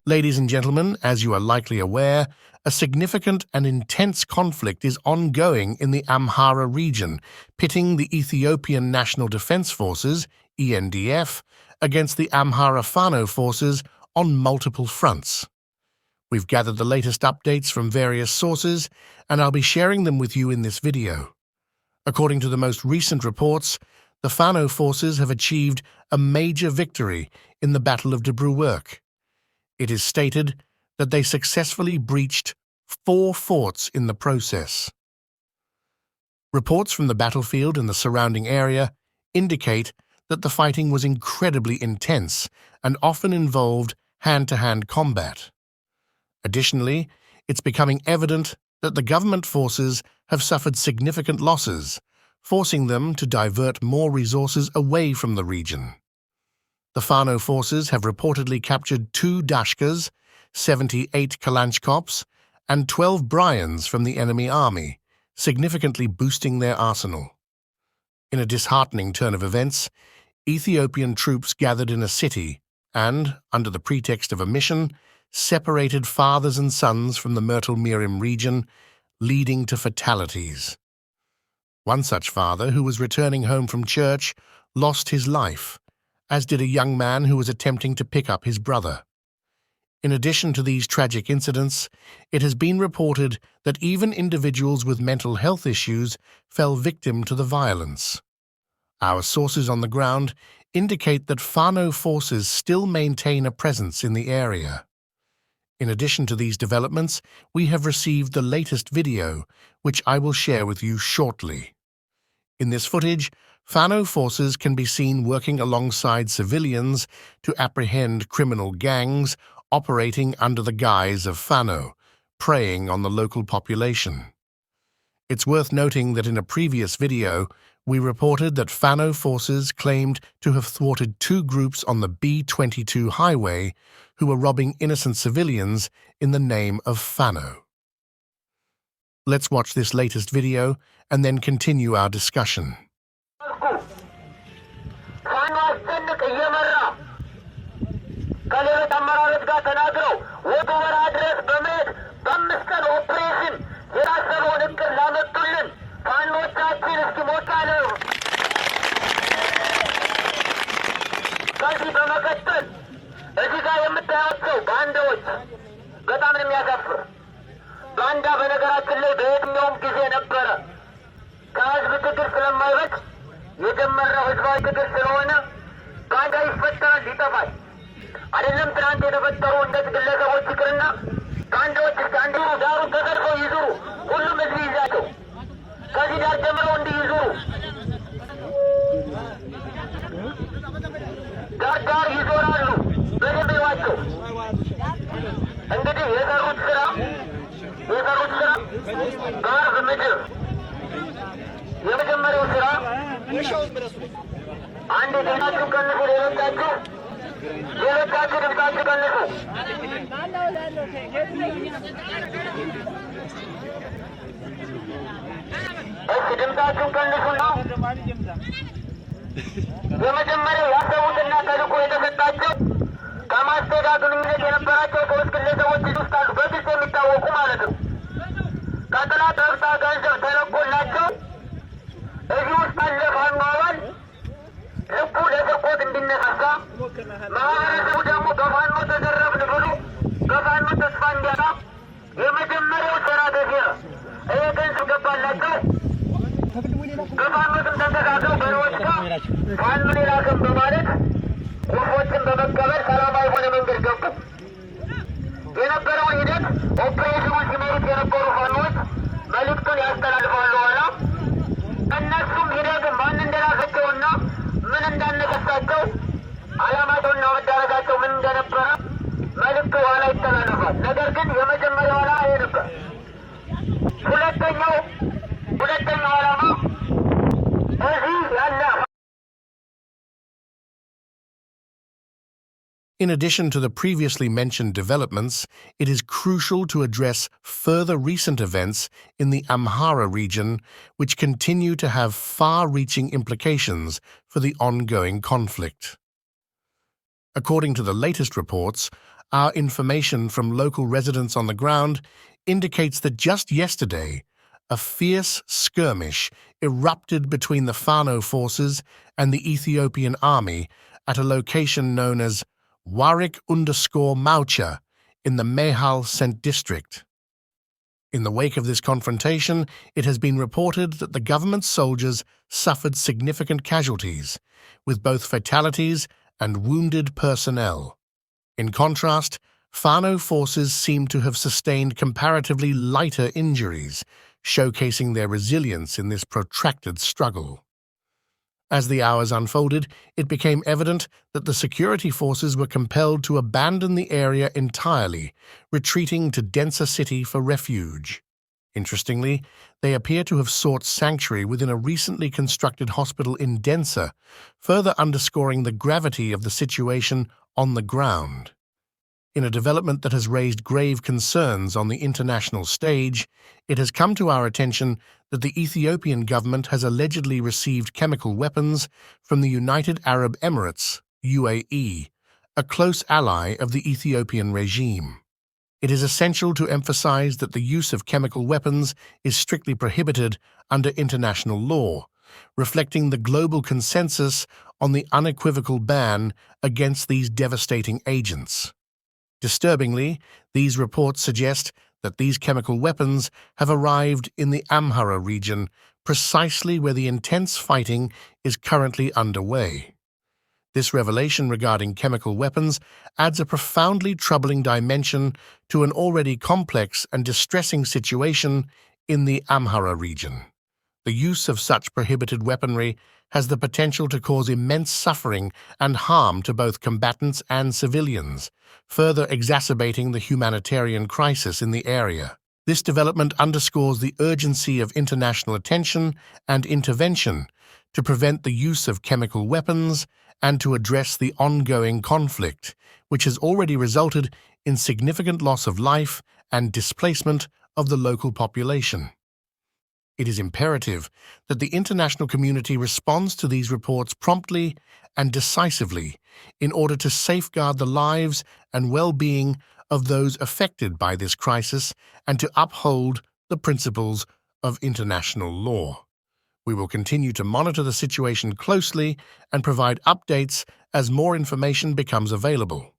Ladies and gentlemen, as you are likely aware, a significant and intense conflict is ongoing in the Amhara region, pitting the Ethiopian National Defense Forces, ENDF, against the Amhara Fano forces on multiple fronts. We've gathered the latest updates from various sources, and I'll be sharing them with you in this video. According to the most recent reports, the Fano forces have achieved a major victory in the Battle of Debre Werk. It is stated that they successfully breached 4 forts in the process. Reports from the battlefield and the surrounding area indicate that the fighting was incredibly intense and often involved hand-to-hand combat. Additionally, it's becoming evident that the government forces have suffered significant losses, forcing them to divert more resources away from the region. The Fano forces have reportedly captured 2 Dashkas, 78 Kalashnikovs, and 12 Bryans from the enemy army, significantly boosting their arsenal. In a disheartening turn of events, Ethiopian troops gathered in a city and, under the pretext of a mission, separated fathers and sons from the Myrtle Mirim region, leading to fatalities. One such father, who was returning home from church, lost his life, as did a young man who was attempting to pick up his brother. In addition to these tragic incidents, it has been reported that even individuals with mental health issues fell victim to the violence. Our sources on the ground indicate that Fano forces still maintain a presence in the area. In addition to these developments, we have received the latest video, which I will share with you shortly. In this footage, Fano forces can be seen working alongside civilians to apprehend criminal gangs operating under the guise of Fano, preying on the local population. It's worth noting that in a previous video, we reported that Fano forces claimed to have thwarted 2 groups on the B-22 highway who were robbing innocent civilians in the name of Fano. Let's watch this latest video and then continue our discussion. ባንዳ በነገራችን ላይ በየትኛውም ጊዜ ነበረ። ከህዝብ ትግል ስለማይበቅ የጀመረው ህዝባዊ ትግል ስለሆነ ባንዳ ይፈጠራል፣ ይጠፋል። አይደለም ትናንት የተፈጠሩ እንደዚህ ግለሰቦች ይቅርና ባንዳዎች እስከ አንድ ዳሩ ተዘርፈው ይዙሩ፣ ሁሉም ህዝብ ይዛቸው ከዚህ ዳር ጀምረው እንዲህ ይዙሩ፣ ዳር ዳር ይዞራሉ። በደንብ ይዋቸው። እንግዲህ የሰሩት ስራ ጋር በምድር የመጀመሪያው ስራ አንድ ዜናችሁን ቀንሱ፣ ሌሎቻችሁ ድምፃችሁ ቀንሱ። እሺ ድምፃችሁን ቀንሱና የመጀመሪያው ያሰቡትና ተልእኮ የተሰጣቸው ከማስተዳደር ግንኙነት የነበራቸው 3 ግለሰቦች ውስጥ አሉ፣ በግልጽ የሚታወቁ ማለት ነው። ከጠላት ረብጣ ገንዘብ ተለቆላቸው እዚህ ውስጥ አለ ፋኖ አባል ልቡ ለስርቆት እንዲነሳሳ፣ ማህበረሰቡ ደግሞ በፋኖ ተዘረፍን ብሎ በፋኖ ተስፋ እንዲያጣ የመጀመሪያው ስትራቴጂ ነው። ይሄ ገንዘብ ገባላቸው። በፋኖ ስም ተንቀሳቅሰው በሬዎች ጋር ፋኖ የላከን በማለት ቁልፎችን በመቀበል ሰላማዊ ሆነ መንገድ ገቡ። የነበረውን ሂደት ኦፕሬሽኑን ሲመሩት የነበሩ ፋኖች መልእክቱን ያስተላልፋሉ። ኋላ እነሱም ሂደቱን ማን እንደላከቸውና ምን እንዳነሳሳቸው ዓላማቸውና መዳረጋቸው ምን እንደነበረ መልእክቱ ኋላ ይተላለፋል። ነገር ግን የመጀመሪያው ዓላማ ይሄ ነበር። ሁለተኛው ዓላማ እዚህ ያለ In addition to the previously mentioned developments, it is crucial to address further recent events in the Amhara region, which continue to have far-reaching implications for the ongoing conflict. According to the latest reports, Our information from local residents on the ground indicates that just yesterday, a fierce skirmish erupted between the Fano forces and the Ethiopian army at a location known as Warwick_Maucha in the Mehal Sent district. In the wake of this confrontation, it has been reported that the government soldiers suffered significant casualties, with both fatalities and wounded personnel. In contrast, Fano forces seem to have sustained comparatively lighter injuries, showcasing their resilience in this protracted struggle. As the hours unfolded, it became evident that the security forces were compelled to abandon the area entirely, retreating to Densa City for refuge. Interestingly, they appear to have sought sanctuary within a recently constructed hospital in Densa, further underscoring the gravity of the situation on the ground. In a development that has raised grave concerns on the international stage, it has come to our attention that the Ethiopian government has allegedly received chemical weapons from the United Arab Emirates, UAE, a close ally of the Ethiopian regime. It is essential to emphasize that the use of chemical weapons is strictly prohibited under international law, reflecting the global consensus on the unequivocal ban against these devastating agents. Disturbingly, these reports suggest that these chemical weapons have arrived in the Amhara region, precisely where the intense fighting is currently underway. This revelation regarding chemical weapons adds a profoundly troubling dimension to an already complex and distressing situation in the Amhara region. The use of such prohibited weaponry has the potential to cause immense suffering and harm to both combatants and civilians, further exacerbating the humanitarian crisis in the area. This development underscores the urgency of international attention and intervention to prevent the use of chemical weapons and to address the ongoing conflict, which has already resulted in significant loss of life and displacement of the local population. It is imperative that the international community responds to these reports promptly and decisively in order to safeguard the lives and well-being of those affected by this crisis and to uphold the principles of international law. We will continue to monitor the situation closely and provide updates as more information becomes available.